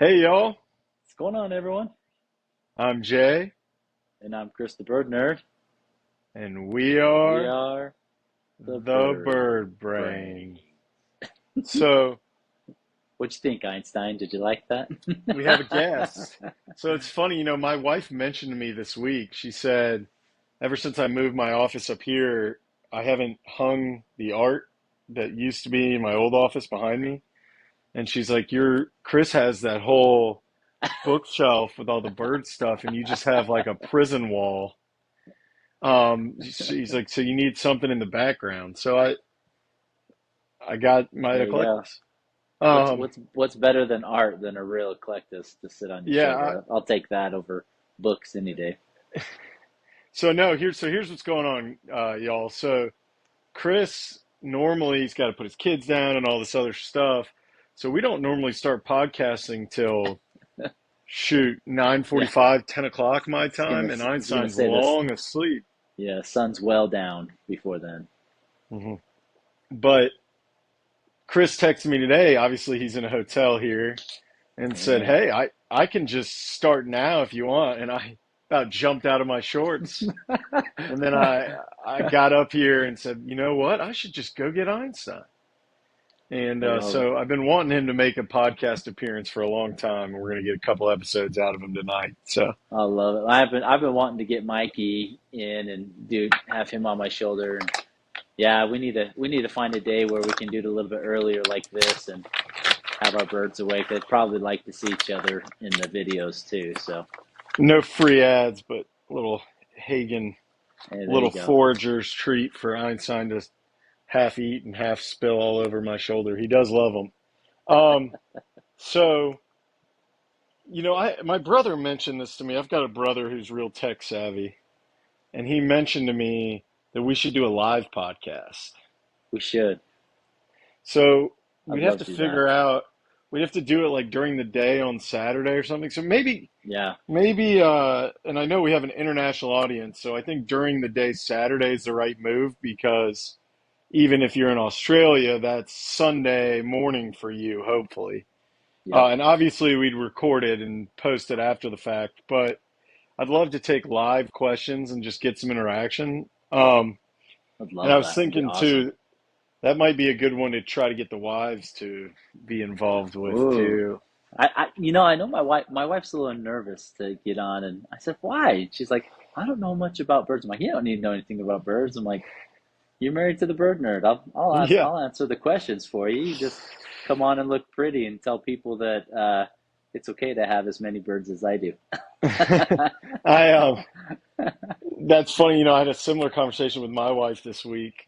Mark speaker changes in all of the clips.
Speaker 1: Hey y'all,
Speaker 2: What's going on, everyone?
Speaker 1: I'm Jay,
Speaker 2: And I'm Chris the Bird Nerd.
Speaker 1: and we
Speaker 2: We
Speaker 1: are
Speaker 2: are the
Speaker 1: the
Speaker 2: Bird
Speaker 1: Bird Brain.
Speaker 2: Brain.
Speaker 1: So
Speaker 2: What'd you think, Einstein? Did you like that?
Speaker 1: we have a guest. So it's funny, my wife mentioned to me this week, she said, ever since I moved my office up here, I haven't hung the art that used to be in my old office behind me. And she's like, Chris has that whole bookshelf with all the bird stuff, and you just have like a prison wall. She's like, so you need something in the background. So I got my
Speaker 2: There you go.
Speaker 1: eclectus.
Speaker 2: What's
Speaker 1: Um,
Speaker 2: what's what's better than art than a real eclectus to sit on your
Speaker 1: yeah.
Speaker 2: shoulder? I'll take that over books any day.
Speaker 1: So no, here's what's going on, y'all. So Chris normally he's got to put his kids down and all this other stuff. So we don't normally start podcasting till shoot
Speaker 2: Yeah,
Speaker 1: 9:45, 10 o'clock my
Speaker 2: gonna
Speaker 1: time, and
Speaker 2: was gonna
Speaker 1: Einstein's
Speaker 2: say this.
Speaker 1: long asleep.
Speaker 2: Yeah, sun's well down before then.
Speaker 1: hmm But Chris texted me today. Obviously, he's in a hotel here, and said,
Speaker 2: Yeah.
Speaker 1: "Hey, I can just start now if you want." And I about jumped out of my shorts. And then I got up here and said, "You know what? I should just go get Einstein." And
Speaker 2: I love it.
Speaker 1: so I've been wanting him to make a podcast appearance for a long time, and we're going to get a couple episodes out of him tonight. So
Speaker 2: I love it. I've been wanting to get Mikey in and have him on my shoulder. And yeah, we need to find a day where we can do it a little bit earlier like this and have our birds awake. They'd probably like to see each other in the videos too. So
Speaker 1: no free ads, but a little Hagen,
Speaker 2: hey, there
Speaker 1: little
Speaker 2: you go.
Speaker 1: forager's treat for Einstein to half eat and half spill all over my shoulder. He does love them. So my brother mentioned this to me. I've got a brother who's real tech savvy, and he mentioned to me that we should do a live podcast.
Speaker 2: We should.
Speaker 1: So
Speaker 2: I'd
Speaker 1: we'd have
Speaker 2: love
Speaker 1: to
Speaker 2: to do that.
Speaker 1: figure out, we'd have to do it like during the day on Saturday or something. So
Speaker 2: Yeah.
Speaker 1: and I know we have an international audience, so I think during the day Saturday is the right move because even if you're in Australia, that's Sunday morning for you, hopefully.
Speaker 2: Yep.
Speaker 1: And obviously we'd record it and post it after the fact, but I'd love to take live questions and just get some interaction.
Speaker 2: I'd
Speaker 1: And I
Speaker 2: love
Speaker 1: was
Speaker 2: that. That'd be
Speaker 1: thinking
Speaker 2: awesome.
Speaker 1: too, that might be a good one to try to get the wives to be involved with
Speaker 2: Ooh.
Speaker 1: too.
Speaker 2: I know my wife. My wife's a little nervous to get on, and I said, "Why?" She's like, "I don't know much about birds." I'm like, "You don't need to know anything about birds." I'm like, "You're married to the bird nerd.
Speaker 1: Yeah.
Speaker 2: I'll answer the questions for you. You just come on and look pretty and tell people that it's okay to have as many birds as I do."
Speaker 1: I That's funny, I had a similar conversation with my wife this week.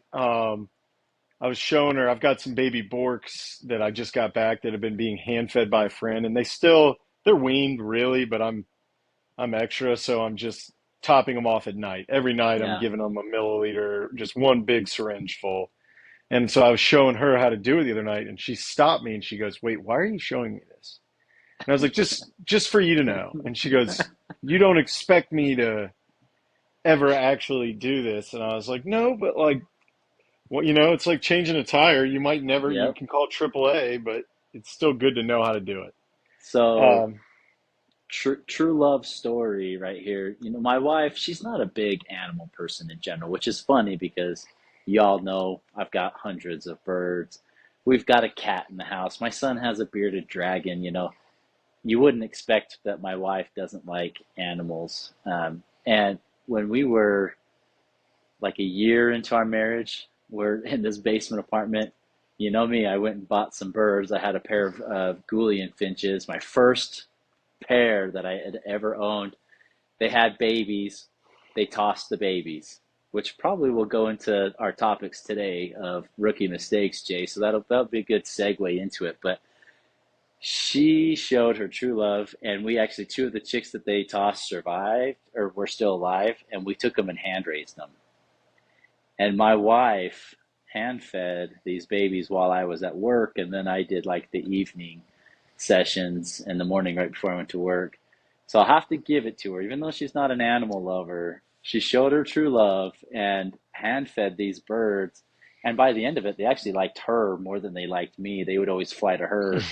Speaker 1: I was showing her I've got some baby Borks that I just got back that have been being hand fed by a friend, and they're weaned really, but I'm extra, so I'm just topping them off at night. Every night I'm
Speaker 2: Yeah.
Speaker 1: giving them a milliliter, just one big syringe full. And so I was showing her how to do it the other night, and she stopped me and she goes, "Wait, why are you showing me this?" And I was like, "Just for you to know." And she goes, "You don't expect me to ever actually do this?" And I was like, "No, but like, well, it's like changing a tire. You
Speaker 2: Yep.
Speaker 1: can call AAA, but it's still good to know how to do it."
Speaker 2: So
Speaker 1: Um,
Speaker 2: true love story right here. My wife, she's not a big animal person in general, which is funny because y'all know I've got hundreds of birds. We've got a cat in the house. My son has a bearded dragon. You wouldn't expect that my wife doesn't like animals. And when we were like a year into our marriage, we're in this basement apartment. You know me, I went and bought some birds. I had a pair of Goulian finches, my first pair that I had ever owned. They had babies. They tossed the babies, which probably will go into our topics today of rookie mistakes, Jay. So that'll be a good segue into it. But she showed her true love, and we actually two of the chicks that they tossed survived or were still alive, and we took them and hand raised them. And my wife hand fed these babies while I was at work, and then I did like the evening sessions in the morning right before I went to work. So I'll have to give it to her, even though she's not an animal lover. She showed her true love and hand fed these birds. And by the end of it, they actually liked her more than they liked me. They would always fly to her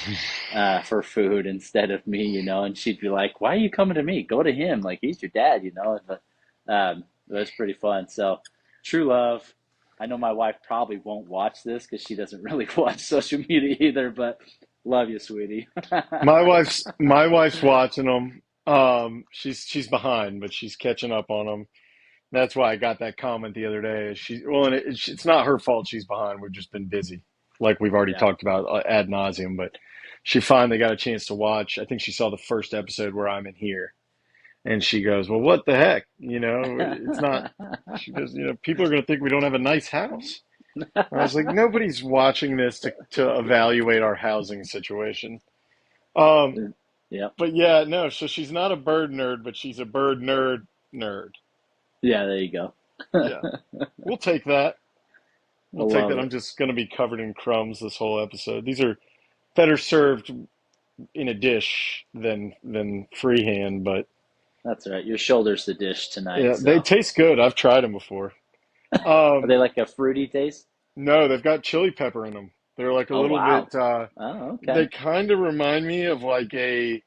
Speaker 2: for food instead of me, and she'd be like, "Why are you coming to me? Go to him. Like he's your dad." But it was pretty fun. So, True Love. I know my wife probably won't watch this because she doesn't really watch social media either. But love you, sweetie.
Speaker 1: My wife's watching them. She's behind, but she's catching up on them. That's why I got that comment the other day. And it's not her fault she's behind. We've just been busy, like we've already
Speaker 2: Yeah.
Speaker 1: talked about ad nauseum. But she finally got a chance to watch. I think she saw the first episode where I'm in here, and she goes, "Well, what the heck? It's not." She goes, "People are going to think we don't have a nice house." And I was like, "Nobody's watching this to evaluate our housing situation." Um,
Speaker 2: Yep.
Speaker 1: but yeah, no. So she's not a bird nerd, but she's a bird nerd.
Speaker 2: Yeah, there you go.
Speaker 1: Yeah, we'll take that.
Speaker 2: I
Speaker 1: We'll take
Speaker 2: love
Speaker 1: that. I'm
Speaker 2: it.
Speaker 1: just going to be covered in crumbs this whole episode. These are better served in a dish than freehand, but
Speaker 2: That's right. Your shoulder's the dish tonight.
Speaker 1: yeah, they
Speaker 2: So,
Speaker 1: taste good. I've tried them before.
Speaker 2: are they
Speaker 1: Um,
Speaker 2: like a fruity taste?
Speaker 1: no, they've got chili pepper in them. They're like a
Speaker 2: Oh,
Speaker 1: little
Speaker 2: wow.
Speaker 1: bit.
Speaker 2: Oh,
Speaker 1: They
Speaker 2: okay.
Speaker 1: kind of remind me of like a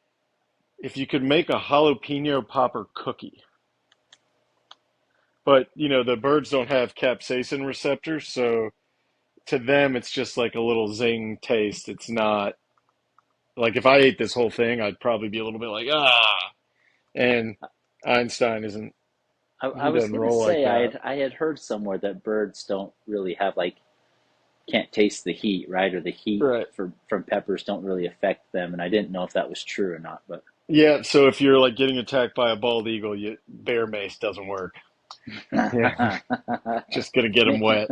Speaker 1: if you could make a jalapeno popper cookie. But the birds don't have capsaicin receptors, so to them it's just like a little zing taste. It's not like if I ate this whole thing, I'd probably be a little bit like ah. And Einstein isn't.
Speaker 2: I
Speaker 1: He
Speaker 2: was
Speaker 1: doesn't
Speaker 2: gonna
Speaker 1: roll like
Speaker 2: say
Speaker 1: that.
Speaker 2: I had heard somewhere that birds don't really have like can't taste the heat, right? Or the heat
Speaker 1: Right.
Speaker 2: from peppers don't really affect them, and I didn't know if that was true or not, but
Speaker 1: Yeah. So if you're like getting attacked by a bald eagle, bear mace doesn't work. Yeah. Just gonna get them wet.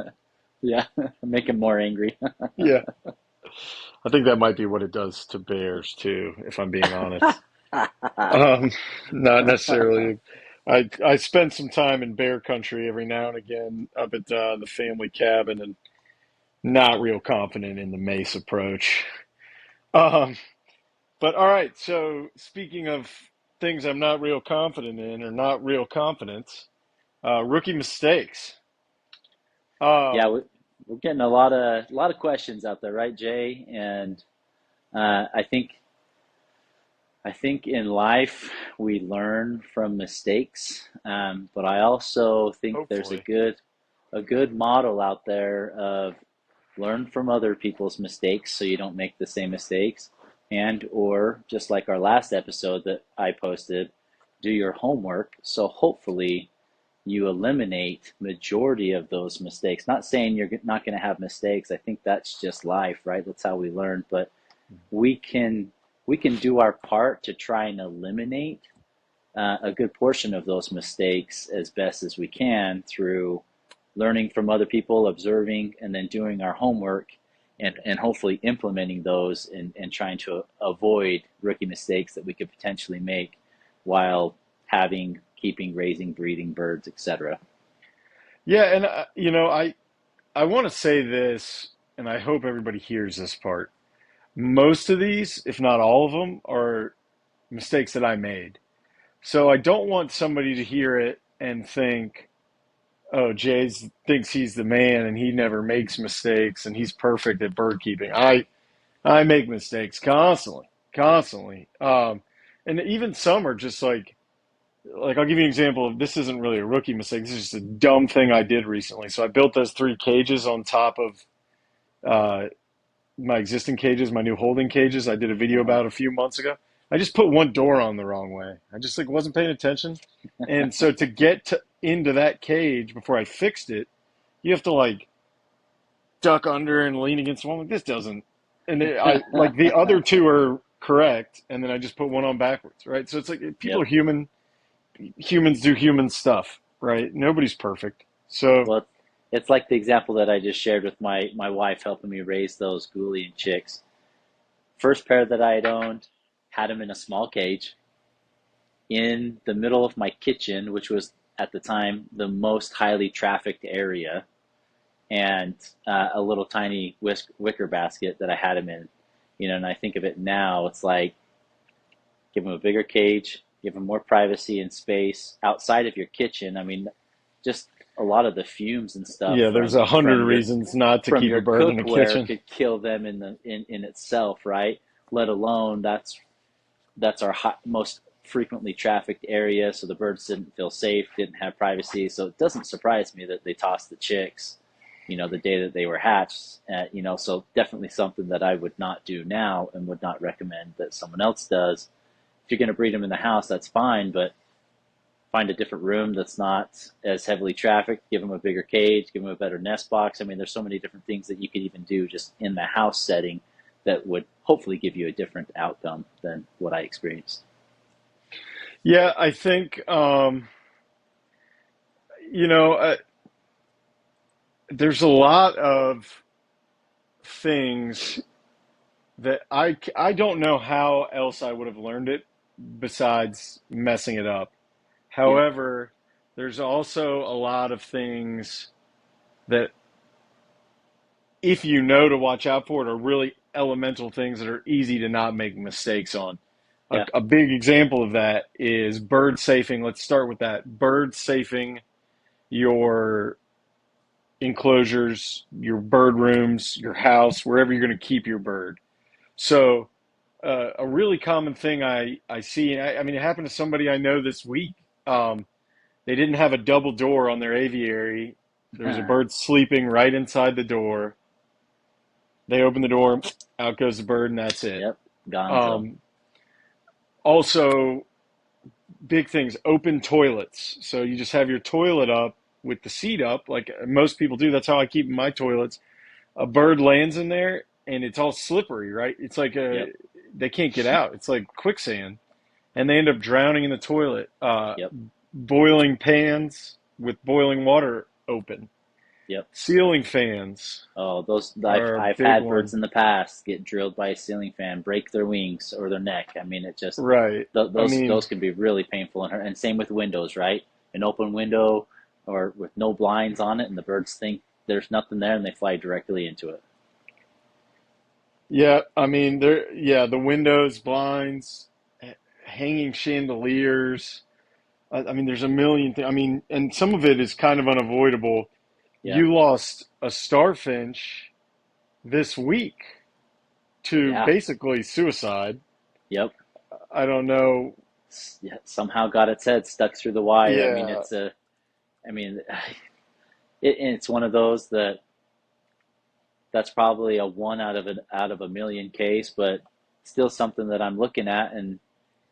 Speaker 2: yeah, make him more angry.
Speaker 1: Yeah. I think that might be what it does to bears too, if I'm being honest. Um, not necessarily. I spend some time in bear country every now and again up at the family cabin, and not real confident in the mace approach. Um, but all right. So speaking of things I'm not real confident in, or not real confidence, rookie mistakes.
Speaker 2: Yeah,
Speaker 1: Um,
Speaker 2: we're getting a lot of questions out there, right, Jay? And I think in life we learn from mistakes, but I also think there's a
Speaker 1: hopefully.
Speaker 2: good model out there of learn from other people's mistakes so you don't make the same mistakes, and or just like our last episode that I posted, do your homework so hopefully you eliminate majority of those mistakes. Not saying you're not going to have mistakes. I think that's just life, right? That's how we learn, but we can we can do our part to try and eliminate a good portion of those mistakes as best as we can through learning from other people, observing, and then doing our homework and hopefully implementing those and trying to avoid rookie mistakes that we could potentially make while having, keeping, raising, breeding birds, etc.
Speaker 1: Yeah, and I want to say this, and I hope everybody hears this part. Most of these, if not all of them, are mistakes that I made. So I don't want somebody to hear it and think, "Oh, Jay's thinks he's the man and he never makes mistakes and he's perfect at bird keeping." I make mistakes constantly, constantly. And even some are just like I'll give you an example of this isn't really a rookie mistake. This is just a dumb thing I did recently. So I built those three cages on top of uh, my existing cages, my new holding cages. I did a video
Speaker 2: Uh-huh.
Speaker 1: about a few months ago. I just put one door on the wrong way. I just like wasn't paying attention, and so to get into that cage before I fixed it, you have to like duck under and lean against one. Like this doesn't, and I like the other two are correct, and then I just put one on backwards, right? So it's like people
Speaker 2: Yep.
Speaker 1: are human. Humans do human stuff, right? Nobody's perfect. So,
Speaker 2: Well, it's like the example that I just shared with my wife helping me raise those Goulian chicks. First pair that I had owned, had them in a small cage in the middle of my kitchen, which was at the time the most highly trafficked area, and a little tiny wicker basket that I had them in. And I think of it now, it's like give them a bigger cage, give them more privacy and space outside of your kitchen. I mean, just a lot of the fumes and stuff
Speaker 1: Yeah, there's a hundred reasons not to
Speaker 2: from
Speaker 1: keep a
Speaker 2: your
Speaker 1: bird in the
Speaker 2: cookware
Speaker 1: kitchen.
Speaker 2: could kill them in itself, right? Let alone that's our most frequently trafficked area, so the birds didn't feel safe, didn't have privacy. So it doesn't surprise me that they tossed the chicks, the day that they were hatched. So definitely something that I would not do now and would not recommend that someone else does. If you're going to breed them in the house, that's fine, but find a different room that's not as heavily trafficked, give them a bigger cage, give them a better nest box. I mean, there's so many different things that you could even do just in the house setting that would hopefully give you a different outcome than what I experienced.
Speaker 1: Yeah, I think you know there's a lot of things that I don't know how else I would have learned it besides messing it up.
Speaker 2: Yep.
Speaker 1: However, there's also a lot of things that if you know to watch out for it are really elemental things that are easy to not make mistakes on.
Speaker 2: Yeah.
Speaker 1: A big example of that is bird safing. Let's start with that. Bird safing your enclosures, your bird rooms, your house, wherever you're going to keep your bird. So, a really common thing I see, I mean, it happened to somebody I know this week. They didn't have a double door on their aviary. There was a bird sleeping right inside the door. They open the door, out goes the bird, and that's it.
Speaker 2: Yep. Gonzo.
Speaker 1: Um, Also, big things, open toilets. So you just have your toilet up with the seat up, like most people do. That's how I keep my toilets. A bird lands in there and it's all slippery, right? It's like
Speaker 2: Yep.
Speaker 1: they can't get out. It's like quicksand, and they end up drowning in the toilet.
Speaker 2: Yep.
Speaker 1: Boiling pans with boiling water open.
Speaker 2: Yep.
Speaker 1: Ceiling fans
Speaker 2: Oh, those
Speaker 1: are a
Speaker 2: I've
Speaker 1: big
Speaker 2: had birds
Speaker 1: one.
Speaker 2: in the past get drilled by a ceiling fan, break their wings or their neck. I mean, it just
Speaker 1: Right. I mean,
Speaker 2: those can be really painful. And same with windows, right? An open window or with no blinds on it, and the birds think there's nothing there, and they fly directly into it.
Speaker 1: yeah, I mean, yeah, the windows, blinds, hanging chandeliers. I mean, there's a million things. I mean, and some of it is kind of unavoidable.
Speaker 2: Yeah,
Speaker 1: You lost a starfinch this week to
Speaker 2: yeah,
Speaker 1: basically suicide.
Speaker 2: yep.
Speaker 1: I don't know.
Speaker 2: Yeah, somehow got its head stuck through the wire. I mean,
Speaker 1: Yeah,
Speaker 2: I mean, it's one of those that's probably a one out of a million case, but still something that I'm looking at, and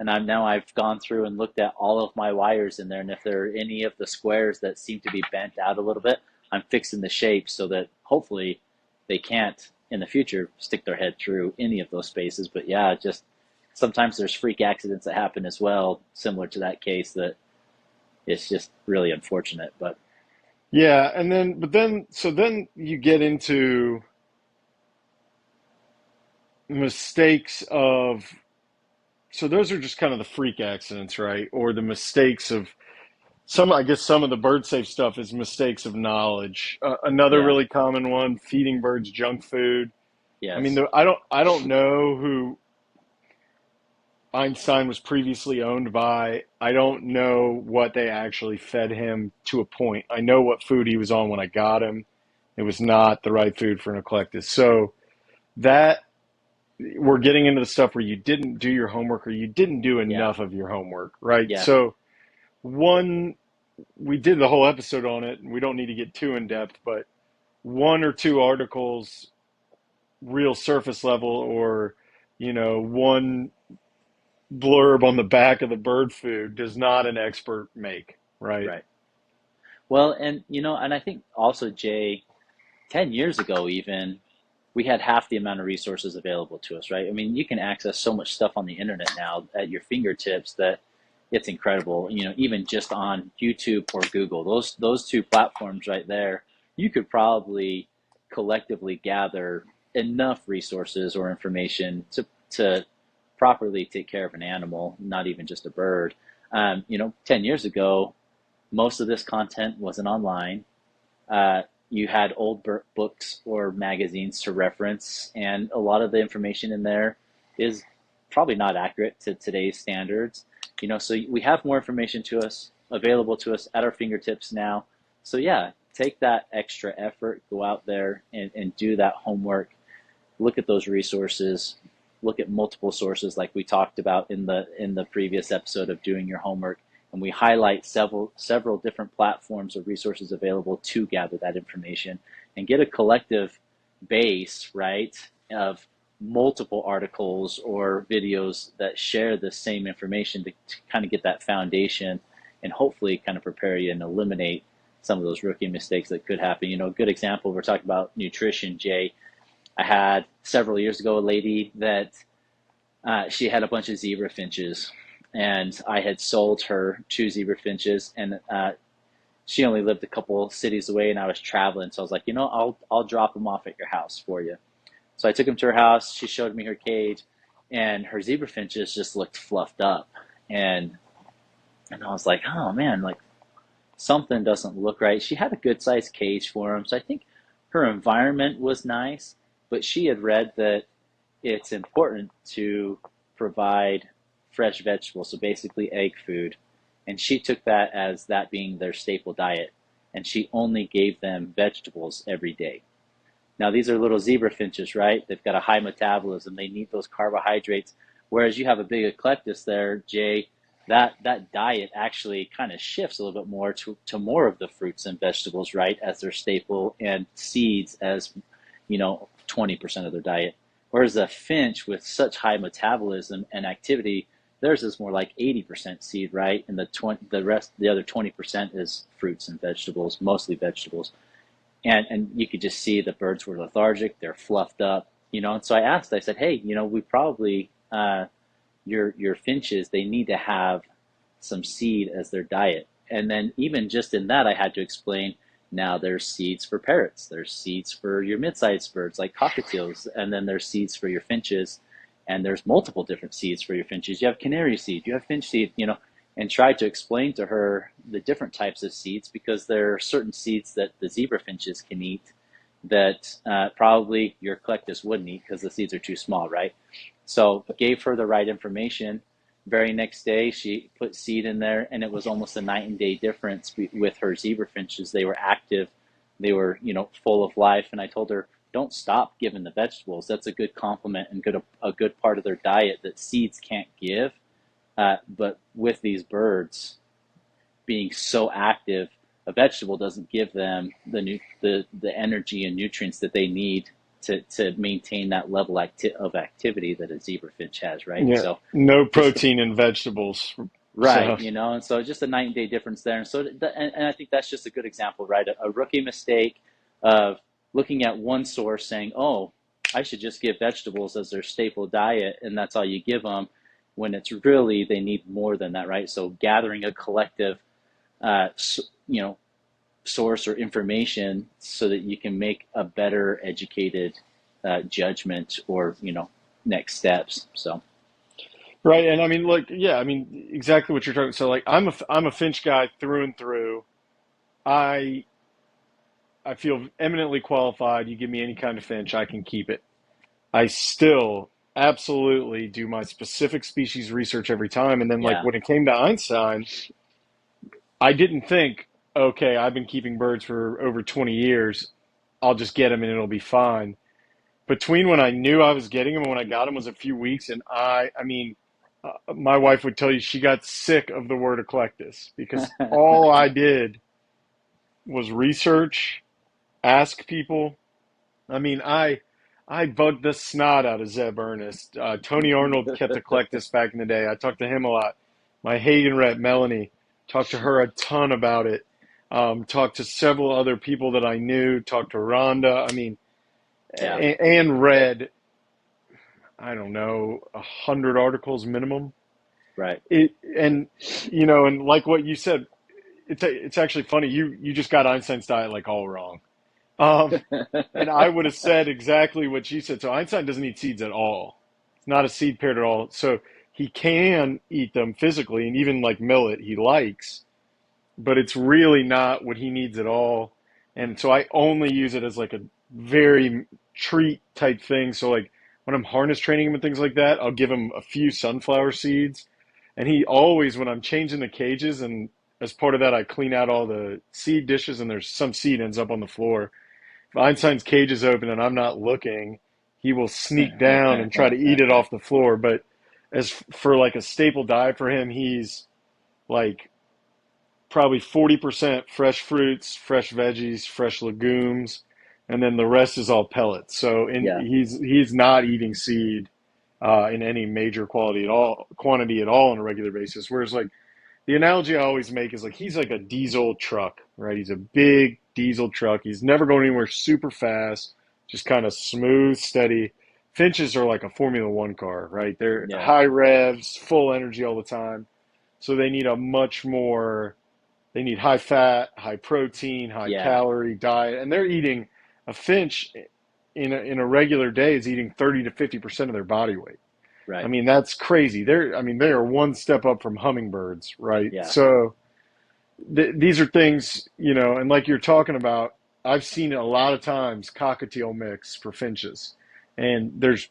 Speaker 2: I've gone through and looked at all of my wires in there, and if there are any of the squares that seem to be bent out a little bit, I'm fixing the shape so that hopefully they can't in the future stick their head through any of those spaces. But yeah, just sometimes there's freak accidents that happen as well, similar to that case, that it's just really unfortunate. But
Speaker 1: yeah, and then so then you get into mistakes of so those are just kind of the freak accidents, right? Or the mistakes of some. I guess some of the bird safe stuff is mistakes of knowledge. Another
Speaker 2: yeah,
Speaker 1: really common one: feeding birds junk food. I mean,
Speaker 2: yes,
Speaker 1: I don't know who Einstein was previously owned by. I don't know what they actually fed him to a point. I know what food he was on when I got him. It was not the right food for an eclectus. So that we're getting into the stuff where you didn't do your homework or you didn't do
Speaker 2: yeah,
Speaker 1: enough of your homework, right?
Speaker 2: yeah,
Speaker 1: So one, we did the whole episode on it, and we don't need to get too in depth, but one or two articles, real surface level, or one blurb on the back of the bird food does not an expert make, right?
Speaker 2: right. Well, and and I think also, Jay, 10 years ago even, we had half the amount of resources available to us, right? I mean, you can access so much stuff on the internet now at your fingertips that it's incredible. Even just on YouTube or Google, those two platforms right there, you could probably collectively gather enough resources or information to properly take care of an animal, not even just a bird. 10 years ago, most of this content wasn't online. You had old books or magazines to reference, and a lot of the information in there is probably not accurate to today's standards. So we have more information to us available to us at our fingertips now. So yeah, take that extra effort, go out there and do that homework, look at those resources, look at multiple sources like we talked about in the previous episode of doing your homework, and we highlight several different platforms or resources available to gather that information and get a collective base, right, of multiple articles or videos that share the same information to kind of get that foundation and hopefully kind of prepare you and eliminate some of those rookie mistakes that could happen. You know, a good example, we're talking about nutrition, Jay. I had several years ago a lady that she had a bunch of zebra finches, and I had sold her two zebra finches, and she only lived a couple cities away, and I was traveling, so I was like, you know, I'll drop them off at your house for you. So I took them to her house. She showed me her cage, and her zebra finches just looked fluffed up, and and I was like, oh man, like something doesn't look right. She had a good sized cage for them, so I think her environment was nice, but she had read that it's important to provide fresh vegetables, so basically egg food. And she took that as that being their staple diet. And she only gave them vegetables every day. Now, these are little zebra finches, right? They've got a high metabolism. They need those carbohydrates. Whereas you have a big eclectus there, Jay, that diet actually kind of shifts a little bit more to more of the fruits and vegetables, right, as their staple, and seeds as, 20% of their diet. Whereas a finch with such high metabolism and activity, theirs is more like 80% seed, right? And the other 20% is fruits and vegetables, mostly vegetables. And you could just see the birds were lethargic, they're fluffed up, And so I asked, I said, hey, we probably your finches, they need to have some seed as their diet. And then even just in that, I had to explain, now there's seeds for parrots, there's seeds for your mid-sized birds like cockatiels, and then there's seeds for your finches, and there's multiple different seeds for your finches. You have canary seed, you have finch seed, and try to explain to her the different types of seeds, because there are certain seeds that the zebra finches can eat that probably your collectus wouldn't eat because the seeds are too small, right? So gave her the right information. Very next day, she put seed in there, and it was almost a night and day difference with her zebra finches. They were active, they were, full of life. And I told her, don't stop giving the vegetables. That's a good complement and a good part of their diet that seeds can't give. But with these birds being so active, a vegetable doesn't give them the energy and nutrients that they need to maintain that level of activity that a zebrafinch has, right?
Speaker 1: Yeah,
Speaker 2: So
Speaker 1: no
Speaker 2: just
Speaker 1: protein in vegetables.
Speaker 2: right,
Speaker 1: So
Speaker 2: and so just a night and day difference there. And so and I think that's just a good example, right? A rookie mistake of looking at one source saying, oh, I should just give vegetables as their staple diet, and that's all you give them, when it's really they need more than that, right? So gathering a collective uh, you know, source or information so that you can make a better educated judgment or, next steps. So,
Speaker 1: right, and I mean, like, yeah, I mean, exactly what you're talking. So, like, I'm a Finch guy through and through. I I feel eminently qualified. You give me any kind of Finch, I can keep it. I still absolutely do my specific species research every time, and then like
Speaker 2: yeah.
Speaker 1: when it came to Einstein, I didn't think, okay, I've been keeping birds for over 20 years. I'll just get them and it'll be fine. Between when I knew I was getting them and when I got them was a few weeks, and I mean, my wife would tell you she got sick of the word eclectus because all I did was research, ask people. I mean, I bugged the snot out of Zeb Ernest. Tony Arnold kept eclectus back in the day. I talked to him a lot. My Hagen rep, Melanie, talked to her a ton about it. Talked to several other people that I knew. Talked to Rhonda. I mean,
Speaker 2: Yeah.
Speaker 1: and read, I don't know, 100 articles minimum.
Speaker 2: Right.
Speaker 1: And and like what you said, it's actually funny. You just got Einstein's diet like all wrong. Um, and I would have said exactly what she said. So Einstein doesn't eat seeds at all. It's not a seed parrot at all. So he can eat them physically, and even like millet he likes, but it's really not what he needs at all. And so I only use it as like a very treat type thing. So like when I'm harness training him and things like that, I'll give him a few sunflower seeds. And he always, when I'm changing the cages and as part of that, I clean out all the seed dishes, and there's some seed ends up on the floor. If Einstein's cage is open and I'm not looking, he will sneak down and try to eat it off the floor. But for like a staple diet for him, he's like probably 40% fresh fruits, fresh veggies, fresh legumes, and then the rest is all pellets. So
Speaker 2: Yeah,
Speaker 1: he's not eating seed in any major quantity at all on a regular basis. Whereas like the analogy I always make is like he's like a diesel truck, right? He's a big diesel truck. He's never going anywhere super fast, just kind of smooth, steady. Finches are like a Formula One car, right? They're
Speaker 2: yeah,
Speaker 1: high revs, full energy all the time. So they need high fat, high protein, high
Speaker 2: yeah,
Speaker 1: calorie diet. And they're eating, a finch in a regular day is eating 30 to 50% of their body weight. I
Speaker 2: right.
Speaker 1: mean, that's crazy. They are one step up from hummingbirds, right?
Speaker 2: Yeah,
Speaker 1: So these are things, and like you're talking about, I've seen it a lot of times, cockatiel mix for finches. And there's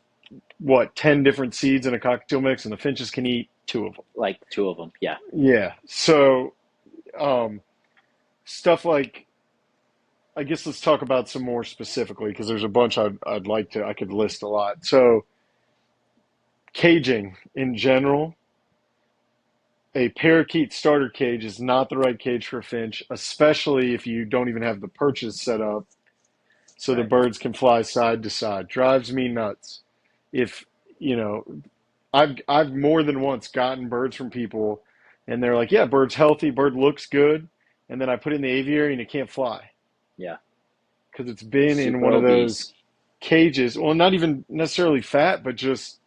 Speaker 1: what, 10 different seeds in a cockatiel mix, and the finches can eat two of them.
Speaker 2: like two of them. Yeah,
Speaker 1: Yeah. So, um, stuff like, I guess let's talk about some more specifically because there's a bunch I could list a lot. So, caging in general, a parakeet starter cage is not the right cage for a finch, especially if you don't even have the perches set up so the
Speaker 2: right.
Speaker 1: birds can fly side to side. Drives me nuts. If, you know, I've more than once gotten birds from people and they're like, "Yeah, bird's healthy, bird looks good." And then I put it in the aviary and it can't fly
Speaker 2: Yeah,
Speaker 1: because it's been in
Speaker 2: super
Speaker 1: one of
Speaker 2: obese.
Speaker 1: those cages. Well, not even necessarily fat, but just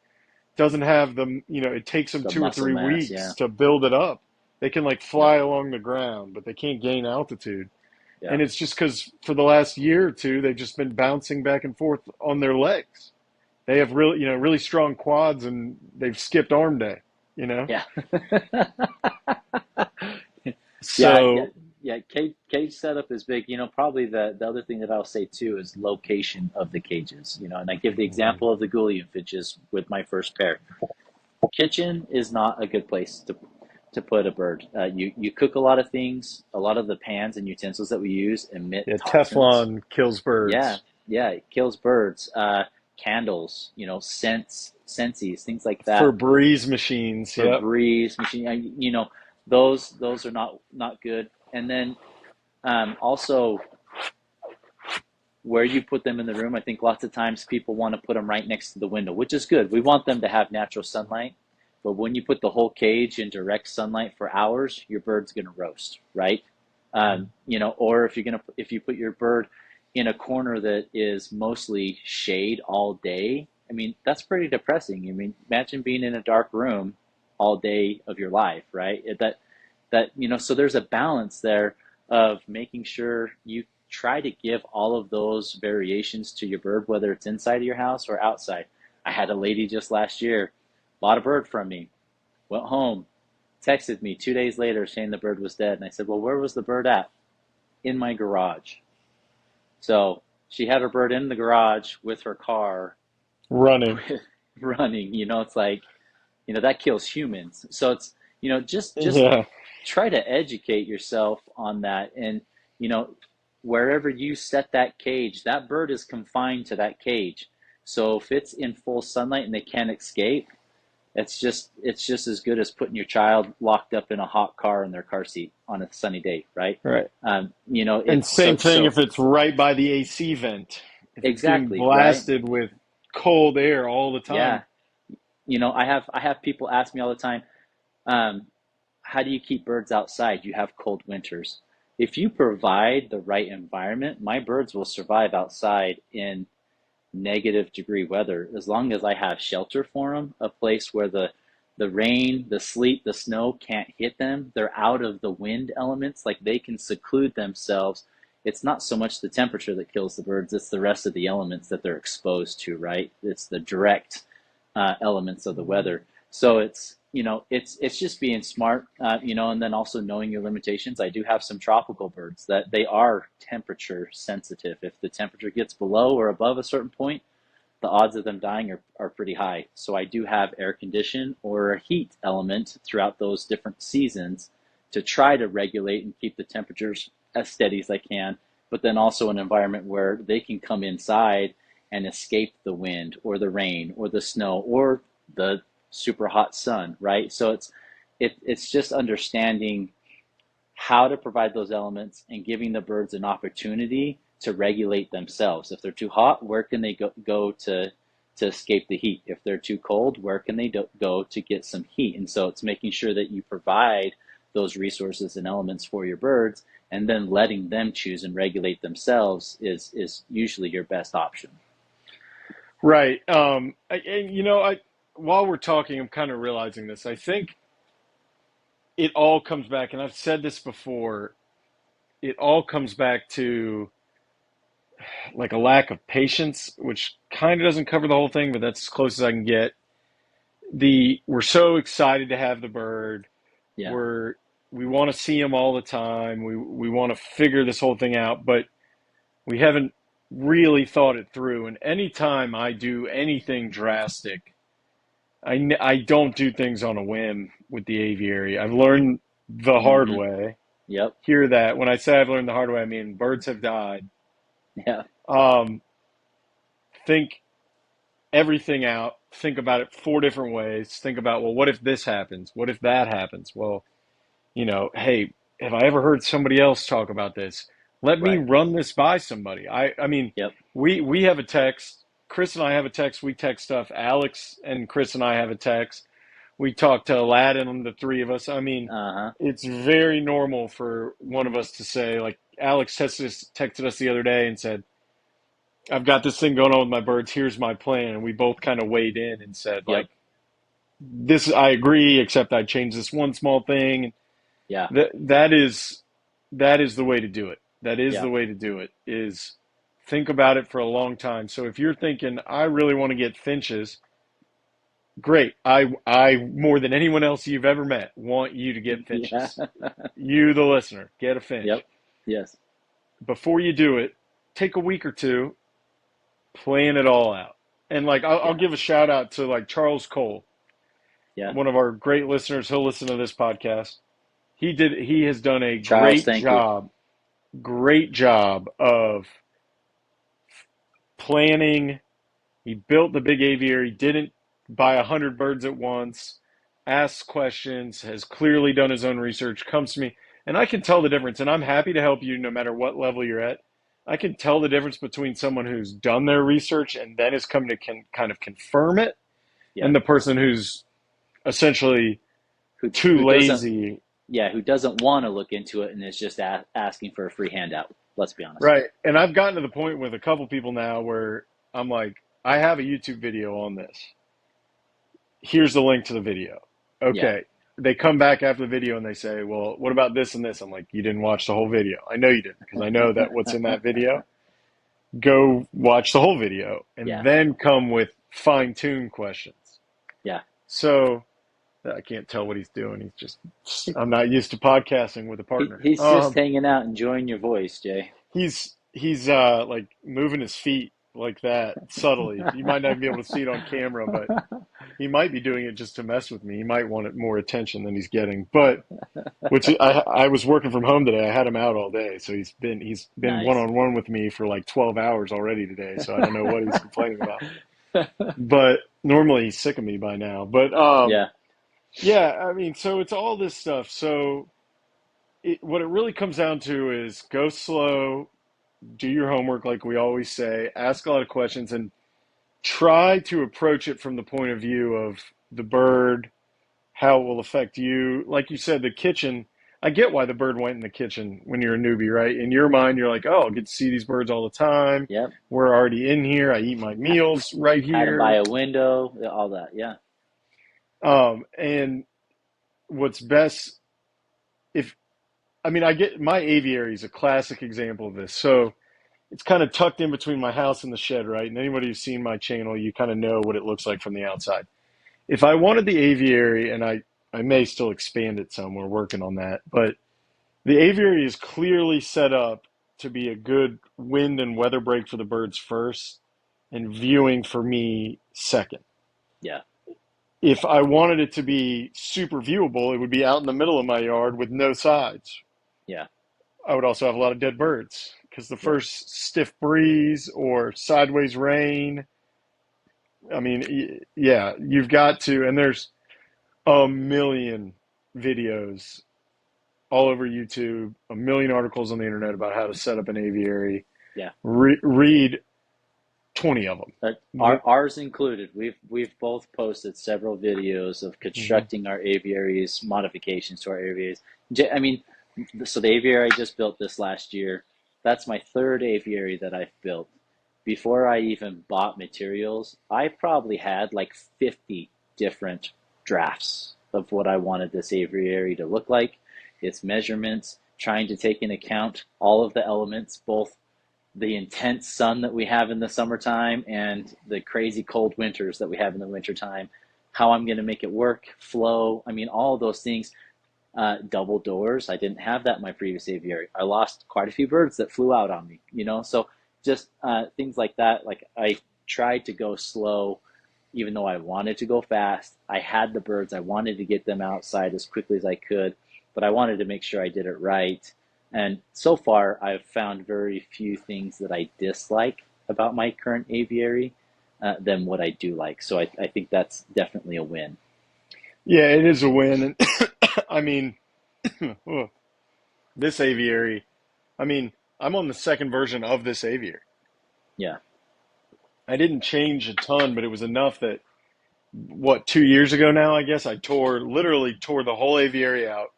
Speaker 1: doesn't have the, it takes them
Speaker 2: The
Speaker 1: two or
Speaker 2: muscle
Speaker 1: three
Speaker 2: mass. Yeah,
Speaker 1: weeks to build it up. They can like
Speaker 2: yeah,
Speaker 1: fly along the ground, but they can't gain altitude.
Speaker 2: yeah.
Speaker 1: And it's just because for the last year or two, they've just been bouncing back and forth on their legs. They have really strong quads and they've skipped arm day, you know?
Speaker 2: Yeah. Yeah, yeah,
Speaker 1: So,
Speaker 2: yeah. Cage setup is big. Probably the other thing that I'll say too is location of the cages. And I give the example of the Gullion finches with my first pair. Kitchen is not a good place to put a bird. You cook a lot of things. A lot of the pans and utensils that we use emit
Speaker 1: yeah,
Speaker 2: toxins.
Speaker 1: Teflon kills
Speaker 2: Yeah,
Speaker 1: birds.
Speaker 2: yeah, it kills birds. Candles, sensies, things like that.
Speaker 1: Febreze machines,
Speaker 2: For
Speaker 1: yep.
Speaker 2: breeze machine, those are not good. And then also where you put them in the room, I think lots of times people want to put them right next to the window, which is good. We want them to have natural sunlight, but when you put the whole cage in direct sunlight for hours, your bird's going to roast, right? Or if you put your bird in a corner that is mostly shade all day, I mean, that's pretty depressing. I mean, imagine being in a dark room all day of your life, right? So there's a balance there of making sure you try to give all of those variations to your bird, whether it's inside of your house or outside. I had a lady just last year bought a bird from me, went home, texted me 2 days later saying the bird was dead. And I said, well, where was the bird at? In my garage. So she had her bird in the garage with her car
Speaker 1: Running.
Speaker 2: running. It's like, that kills humans. So it's, just
Speaker 1: Yeah.
Speaker 2: try to educate yourself on that. And, you know, wherever you set that cage, that bird is confined to that cage. So if it's in full sunlight and they can't escape, it's just as good as putting your child locked up in a hot car in their car seat on a sunny day, right?
Speaker 1: Right. And
Speaker 2: It's
Speaker 1: same
Speaker 2: so
Speaker 1: thing
Speaker 2: so
Speaker 1: if it's right by the AC vent. If it's getting
Speaker 2: exactly, right?
Speaker 1: blasted with cold air all the
Speaker 2: Yeah.
Speaker 1: time.
Speaker 2: I have people ask me all the time, um, how do you keep birds outside? You have cold winters. If you provide the right environment, my birds will survive outside in negative-degree weather as long as I have shelter for them, a place where the rain, the sleet, the snow can't hit them. They're out of the wind elements, like they can seclude themselves. It's not so much the temperature that kills the birds, it's the rest of the elements that they're exposed to, right? It's the direct elements of the weather. So it's just being smart, and then also knowing your limitations. I do have some tropical birds that they are temperature sensitive. If the temperature gets below or above a certain point, the odds of them dying are pretty high. So I do have air condition or a heat element throughout those different seasons to try to regulate and keep the temperatures as steady as I can, but then also an environment where they can come inside and escape the wind or the rain or the snow or the super hot sun, right? So it's just understanding how to provide those elements and giving the birds an opportunity to regulate themselves. If they're too hot, where can they go to escape the heat? If they're too cold, where can they go to get some heat? And so it's making sure that you provide those resources and elements for your birds, and then letting them choose and regulate themselves is usually your best option.
Speaker 1: Right. While we're talking, I'm kind of realizing this. I think it all comes back, and I've said this before, it all comes back to like a lack of patience, which kind of doesn't cover the whole thing, but that's as close as I can get. We're so excited to have the bird.
Speaker 2: Yeah.
Speaker 1: We're we want to see him all the time. We want to figure this whole thing out, but we haven't really thought it through. And anytime I do anything drastic, I don't do things on a whim with the aviary. I've learned the hard
Speaker 2: Mm-hmm.
Speaker 1: way.
Speaker 2: Yep.
Speaker 1: Hear that. When I say I've learned the hard way, I mean birds have died.
Speaker 2: Yeah.
Speaker 1: Um, think everything out. Think about it four different ways. Think about, well, what if this happens? What if that happens? Well, hey, have I ever heard somebody else talk about this? Let me
Speaker 2: Right.
Speaker 1: run this by somebody. I mean,
Speaker 2: Yep.
Speaker 1: we have a text. Chris and I have a text. We text stuff. Alex and Chris and I have a text. We talk to Aladdin, the three of us. I mean,
Speaker 2: Uh-huh.
Speaker 1: it's very normal for one of us to say, like Alex texted us the other day and said, I've got this thing going on with my birds. Here's my plan. And we both kind of weighed in and said,
Speaker 2: Yep.
Speaker 1: like, this, I agree, except I'd change this one small thing.
Speaker 2: Yeah.
Speaker 1: That is the way to do it. That is
Speaker 2: Yeah.
Speaker 1: the way to do it, is think about it for a long time. So if you're thinking, I really want to get finches, great. I more than anyone else you've ever met, want you to get
Speaker 2: Yeah.
Speaker 1: finches. You, the listener, get a
Speaker 2: Yep.
Speaker 1: finch.
Speaker 2: Yes.
Speaker 1: Before you do it, take a week or two, plan it all out. And like I'll
Speaker 2: Yeah.
Speaker 1: give a shout out to like Charles Cole,
Speaker 2: Yeah.
Speaker 1: one of our great listeners. He'll listen to this podcast. He has done a
Speaker 2: Charles, thank you.
Speaker 1: great job of planning. He built the big aviary, didn't buy 100 birds at once, asks questions, has clearly done his own research, comes to me, and I can tell the difference. And I'm happy to help you no matter what level you're at. I can tell the difference between someone who's done their research and then is coming to kind of confirm it,
Speaker 2: Yeah.
Speaker 1: and the person who's essentially
Speaker 2: Who
Speaker 1: too
Speaker 2: doesn't,
Speaker 1: lazy.
Speaker 2: yeah, who doesn't want to look into it and is just asking for a free handout. Let's be honest.
Speaker 1: Right. And I've gotten to the point with a couple people now where I'm like, I have a YouTube video on this. Here's the link to the video.
Speaker 2: Yeah.
Speaker 1: Okay. They come back after the video and they say, well, what about this and this? I'm like, you didn't watch the whole video. I know you didn't, because I know that what's in that video. Go watch the whole video and
Speaker 2: Yeah.
Speaker 1: then come with fine-tuned questions.
Speaker 2: Yeah.
Speaker 1: So I can't tell what he's doing. I'm not used to podcasting with a partner.
Speaker 2: He's just hanging out, enjoying your voice, Jay.
Speaker 1: He's like moving his feet like that subtly. You might not even be able to see it on camera, but he might be doing it just to mess with me. He might want it more attention than he's getting. But which I was working from home today. I had him out all day, so he's been one
Speaker 2: Nice.
Speaker 1: on one with me for like 12 hours already today. So I don't know what he's complaining about. But normally he's sick of me by now. But
Speaker 2: Yeah.
Speaker 1: yeah, I mean, so it's all this stuff. So what it really comes down to is go slow, do your homework like we always say, ask a lot of questions, and try to approach it from the point of view of the bird, how it will affect you. Like you said, the kitchen, I get why the bird went in the kitchen when you're a newbie, right? In your mind, you're like, oh, I'll get to see these birds all the time.
Speaker 2: Yep.
Speaker 1: We're already in here. I eat my meals right
Speaker 2: How to buy
Speaker 1: here.
Speaker 2: a window, all that. Yeah.
Speaker 1: And what's best, if I mean, I get my aviary is a classic example of this. So it's kind of tucked in between my house and the shed, right? And anybody who's seen my channel, you kind of know what it looks like from the outside. If I wanted the aviary, and I may still expand it some, we're working on that, but the aviary is clearly set up to be a good wind and weather break for the birds first, and viewing for me second.
Speaker 2: Yeah.
Speaker 1: if I wanted it to be super viewable, it would be out in the middle of my yard with no sides.
Speaker 2: Yeah.
Speaker 1: I would also have a lot of dead birds because the
Speaker 2: Yep.
Speaker 1: first stiff breeze or sideways rain, I mean, yeah, you've got to, and there's a million videos all over YouTube, a million articles on the internet about how to set up an aviary.
Speaker 2: Yeah.
Speaker 1: Read 20 of them.
Speaker 2: Ours included. We've both posted several videos of
Speaker 1: Mhm.
Speaker 2: constructing our aviaries, modifications to our aviaries. I mean, so the aviary I just built this last year, that's my third aviary that I've built. Before I even bought materials, I probably had like 50 different drafts of what I wanted this aviary to look like, its measurements, trying to take into account all of the elements, both the intense sun that we have in the summertime and the crazy cold winters that we have in the wintertime, how I'm going to make it work, flow. I mean, all of those things. Double doors. I didn't have that in my previous aviary. I lost quite a few birds that flew out on me, you know? So just things like that. Like I tried to go slow, even though I wanted to go fast. I had the birds. I wanted to get them outside as quickly as I could, but I wanted to make sure I did it right. And so far, I've found very few things that I dislike about my current aviary than what I do like. So I think that's definitely a win.
Speaker 1: Yeah, it is a win. And I mean, this aviary, I mean, I'm on the second version of this aviary.
Speaker 2: Yeah.
Speaker 1: I didn't change a ton, but it was enough that, what, 2 years ago now, I guess, literally tore the whole aviary out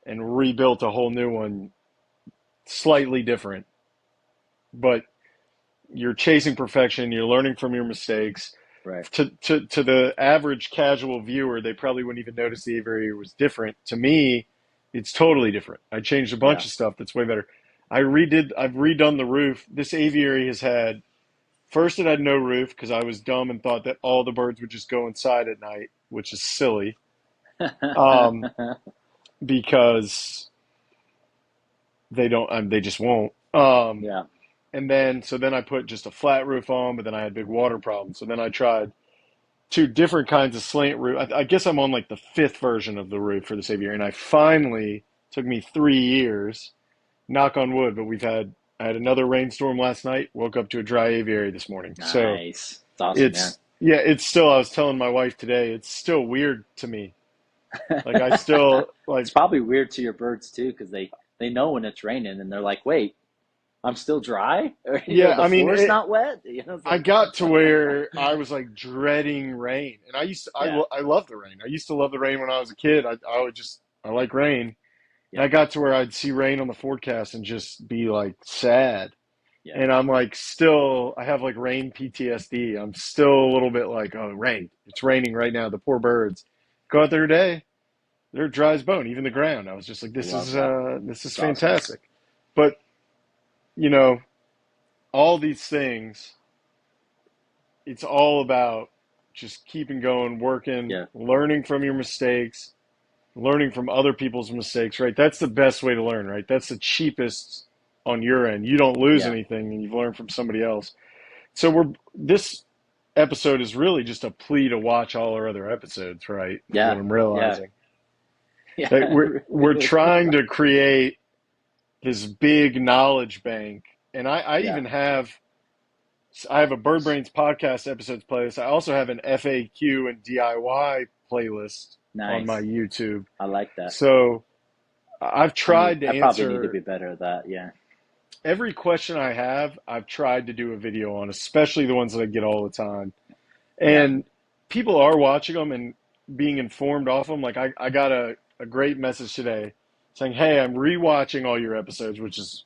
Speaker 1: and rebuilt a whole new one, slightly different. But you're chasing perfection, you're learning from your mistakes.
Speaker 2: Right.
Speaker 1: To the average casual viewer, they probably wouldn't even notice the aviary was different. To me, it's totally different. I changed a bunch
Speaker 2: Yeah.
Speaker 1: of stuff that's way better. I've redone the roof. This aviary has had, first it had no roof because I was dumb and thought that all the birds would just go inside at night, which is silly. Um, because they don't, they just won't.
Speaker 2: Yeah.
Speaker 1: And then, so then I put just a flat roof on, but then I had big water problems. So then I tried two different kinds of slant roof. I guess I'm on like the fifth version of the roof for this aviary, and I finally took me 3 years, knock on wood, but I had another rainstorm last night. Woke up to a dry aviary this morning, so
Speaker 2: Nice. It's awesome, man.
Speaker 1: it's still. I was telling my wife today, it's still weird to me. Like I still
Speaker 2: It's
Speaker 1: like
Speaker 2: probably weird to your birds too, because they know when it's raining and they're like, "Wait, I'm still dry," or
Speaker 1: yeah.
Speaker 2: the
Speaker 1: I mean,
Speaker 2: floor's not wet. You know, it's
Speaker 1: I
Speaker 2: like,
Speaker 1: got to where I was like dreading rain, and
Speaker 2: yeah,
Speaker 1: I love the rain. I used to love the rain when I was a kid. I like rain. And
Speaker 2: yeah,
Speaker 1: I got to where I'd see rain on the forecast and just be like sad.
Speaker 2: yeah,
Speaker 1: And I'm like, still, I have like rain PTSD. I'm still a little bit like, oh, rain. It's raining right now. The poor birds go out there today. They're dry as bone, even the ground. I was just like,
Speaker 2: love that.
Speaker 1: this is
Speaker 2: It's awesome.
Speaker 1: fantastic. But, you know, all these things, it's all about just keeping going, working,
Speaker 2: Yeah,
Speaker 1: learning from your mistakes, learning from other people's mistakes, right? That's the best way to learn, right? That's the cheapest on your end. You don't lose
Speaker 2: yeah,
Speaker 1: anything and you've learned from somebody else. So this episode is really just a plea to watch all our other episodes, right? Is what
Speaker 2: yeah,
Speaker 1: I'm
Speaker 2: yeah,
Speaker 1: realizing. That
Speaker 2: yeah.
Speaker 1: we're
Speaker 2: Really,
Speaker 1: trying to create this big knowledge bank. And I
Speaker 2: yeah,
Speaker 1: even I have a Bird Brains podcast episodes playlist. I also have an FAQ and DIY playlist on my
Speaker 2: nice.
Speaker 1: YouTube.
Speaker 2: I like that.
Speaker 1: So I've tried to
Speaker 2: I probably need to
Speaker 1: answer
Speaker 2: be better at that. Yeah,
Speaker 1: every question I have. I've tried to do a video on, especially the ones that I get all the time.
Speaker 2: yeah,
Speaker 1: And people are watching them and being informed off them. Like I got a great message today saying, "Hey, I'm rewatching all your episodes," which is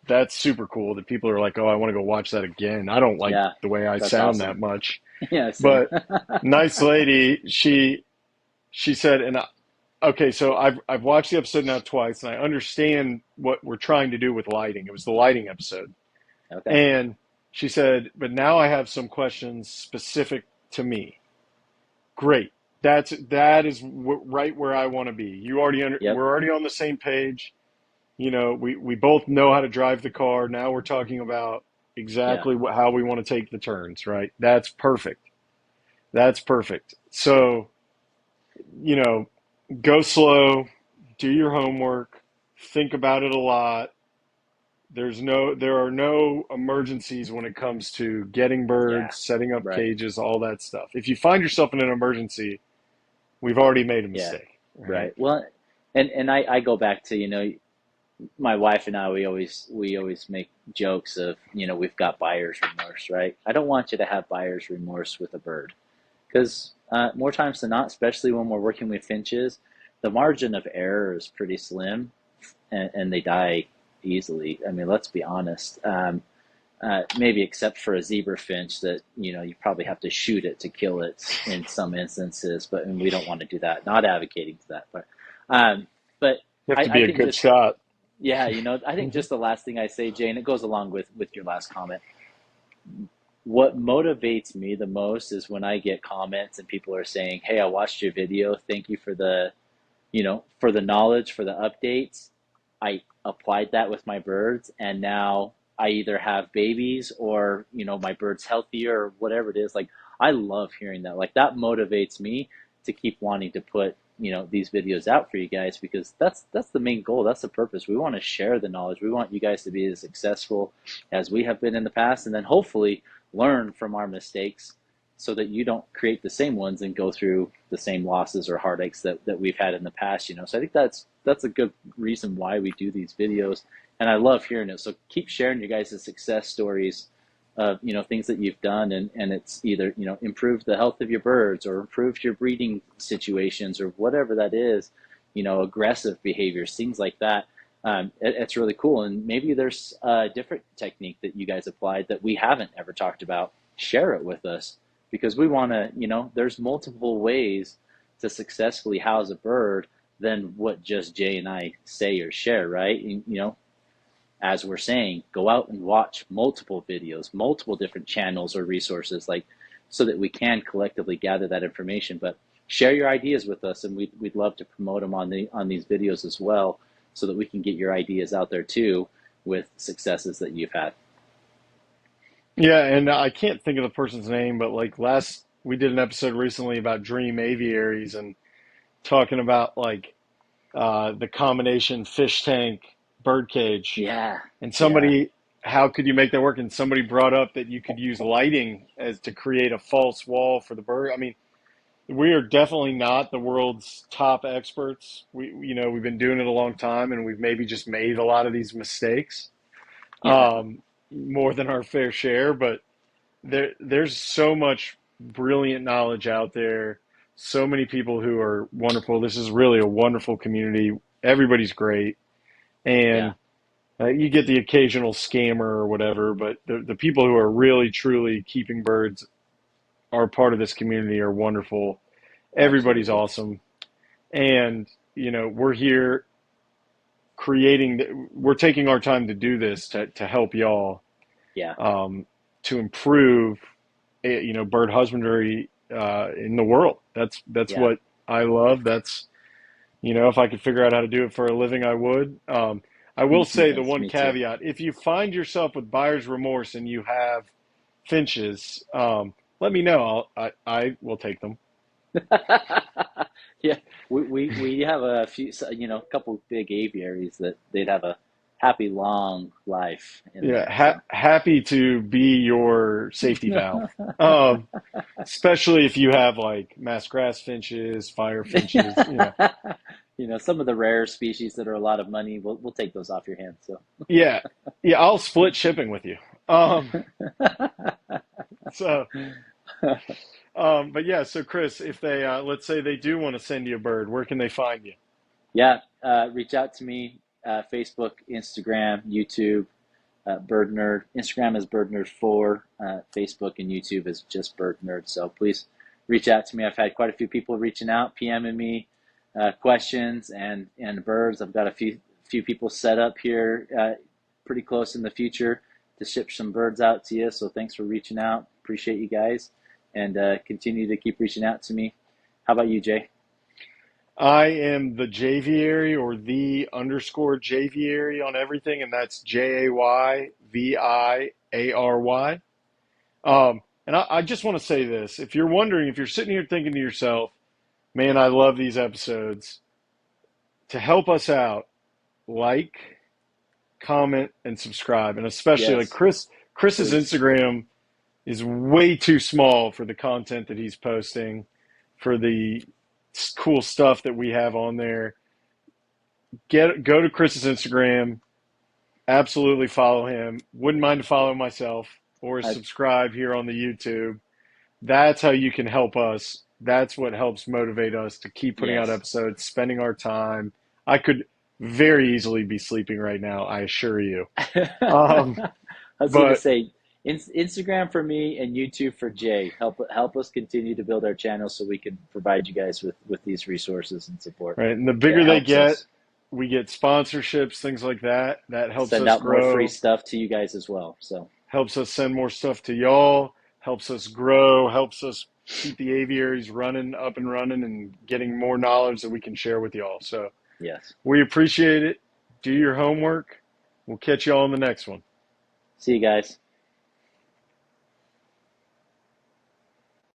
Speaker 1: that's super cool that people are like, "Oh, I want to go watch that again." I don't like
Speaker 2: yeah.
Speaker 1: the way I
Speaker 2: That's
Speaker 1: sound
Speaker 2: awesome.
Speaker 1: that much,
Speaker 2: Yeah, same.
Speaker 1: but nice lady, she said, and okay, so I've watched the episode now twice, and I understand what we're trying to do with lighting. It was the lighting episode,
Speaker 2: Okay.
Speaker 1: and she said, but now I have some questions specific to me. Great, that is right where I want to be.
Speaker 2: Yep.
Speaker 1: We're already on the same page. You know, we both know how to drive the car. Now we're talking about
Speaker 2: Yeah.
Speaker 1: exactly how we want to take the turns. Right? That's perfect. That's perfect. So, you know, go slow, do your homework, think about it a lot. There are no emergencies when it comes to getting
Speaker 2: Yeah,
Speaker 1: birds, setting up
Speaker 2: right.
Speaker 1: cages, all that stuff. If you find yourself in an emergency, we've already made a
Speaker 2: Yeah,
Speaker 1: mistake, right?
Speaker 2: right. Well, and I go back to, my wife and I, we always make jokes of, we've got buyer's remorse, right? I don't want you to have buyer's remorse with a bird because more times than not, especially when we're working with finches, the margin of error is pretty slim, and they die easily. I mean, let's be honest. Maybe except for a zebra finch that you probably have to shoot it to kill it in some instances, but and we don't want to do that. Not advocating to that, um, but
Speaker 1: You have
Speaker 2: I,
Speaker 1: to
Speaker 2: I
Speaker 1: be a
Speaker 2: think
Speaker 1: good
Speaker 2: just
Speaker 1: shot.
Speaker 2: yeah, I think just the last thing I say, Jane, it goes along with your last comment. What motivates me the most is when I get comments and people are saying, "Hey, I watched your video. Thank you for the knowledge, for the updates. I applied that with my birds, and now I either have babies or, my bird's healthier or whatever it is." Like, I love hearing that. Like, that motivates me to keep wanting to put, these videos out for you guys because that's the main goal. That's the purpose. We want to share the knowledge. We want you guys to be as successful as we have been in the past, and then hopefully learn from our mistakes so that you don't create the same ones and go through the same losses or heartaches that we've had in the past. So I think that's a good reason why we do these videos, and I love hearing it. So keep sharing your guys' success stories of things that you've done, and it's either improved the health of your birds or improved your breeding situations or whatever that is, aggressive behaviors, things like that. It's really cool, and maybe there's a different technique that you guys applied that we haven't ever talked about. Share it with us because we want to, there's multiple ways to successfully house a bird than what just Jay and I say or share, right? As we're saying, go out and watch multiple videos, multiple different channels or resources, like so that we can collectively gather that information. But share your ideas with us, and we'd love to promote them on these videos as well, so that we can get your ideas out there too with successes that you've had.
Speaker 1: Yeah, and I can't think of the person's name, but like last we did an episode recently about dream aviaries and talking about like the combination fish tank bird cage.
Speaker 2: Yeah,
Speaker 1: And
Speaker 2: yeah,
Speaker 1: somebody, how could you make that work? And somebody brought up that you could use lighting as to create a false wall for the bird. I mean, we are definitely not the world's top experts. We've been doing it a long time, and we've maybe just made a lot of these mistakes,
Speaker 2: yeah,
Speaker 1: more than our fair share. But there's so much brilliant knowledge out there. So many people who are wonderful. This is really a wonderful community. Everybody's great,
Speaker 2: yeah.
Speaker 1: and you get the occasional scammer or whatever, but the people who are really truly keeping birds are part of this community are wonderful. Everybody's
Speaker 2: Absolutely.
Speaker 1: awesome. And, we're here we're taking our time to do this to help y'all,
Speaker 2: Yeah,
Speaker 1: um, to improve, bird husbandry, in the world. That's
Speaker 2: yeah.
Speaker 1: what I love. If I could figure out how to do it for a living, I would. I will say the
Speaker 2: Yes,
Speaker 1: one
Speaker 2: me too.
Speaker 1: caveat, if you find yourself with buyer's remorse and you have finches, let me know. I will take them.
Speaker 2: Yeah, we have a few, a couple big aviaries that they'd have a happy long life in
Speaker 1: Yeah,
Speaker 2: there. So,
Speaker 1: happy to be your safety valve. Um, Especially if you have like mass grass finches, fire finches.
Speaker 2: some of the rare species that are a lot of money, we'll take those off your hands. So,
Speaker 1: Yeah, yeah, I'll split shipping with you. Um, so, but yeah, so Chris, if they let's say they do want to send you a bird, where can they find you?
Speaker 2: yeah, reach out to me, Facebook, Instagram, YouTube, Bird Nerd. Instagram is Bird Nerd 4, Facebook and YouTube is just Bird Nerd. So please reach out to me. I've had quite a few people reaching out, PMing me questions and birds. I've got a few people set up here pretty close in the future to ship some birds out to you. So thanks for reaching out. Appreciate you guys, and continue to keep reaching out to me. How about you, Jay?
Speaker 1: I am the Javiary or the underscore Javiary on everything, and that's JAYVIARY. And I just want to say this. If you're wondering, if you're sitting here thinking to yourself, man, I love these episodes, to help us out, like, comment, and subscribe. And especially like
Speaker 2: Yes,
Speaker 1: Chris's
Speaker 2: please.
Speaker 1: Instagram is way too small for the content that he's posting, for the cool stuff that we have on there. Go to Chris's Instagram, absolutely follow him. Wouldn't mind to follow myself or
Speaker 2: I
Speaker 1: subscribe here on the YouTube. That's how you can help us. That's what helps motivate us to keep putting out
Speaker 2: yes.
Speaker 1: episodes, spending our time. I could very easily be sleeping right now, I assure you.
Speaker 2: I
Speaker 1: Um,
Speaker 2: was gonna
Speaker 1: but
Speaker 2: say Instagram for me and YouTube for Jay. Help us continue to build our channel so we can provide you guys with these resources and support.
Speaker 1: right, and the
Speaker 2: It
Speaker 1: bigger they
Speaker 2: helps
Speaker 1: get,
Speaker 2: us
Speaker 1: we get sponsorships, things like that. That helps
Speaker 2: send
Speaker 1: us
Speaker 2: out more free
Speaker 1: grow,
Speaker 2: stuff to you guys as well. So
Speaker 1: helps us send more stuff to y'all, helps us grow, helps us keep the aviaries running, up and running, and getting more knowledge that we can share with y'all. So
Speaker 2: yes.
Speaker 1: we appreciate it. Do your homework. We'll catch y'all on the next one.
Speaker 2: See you guys.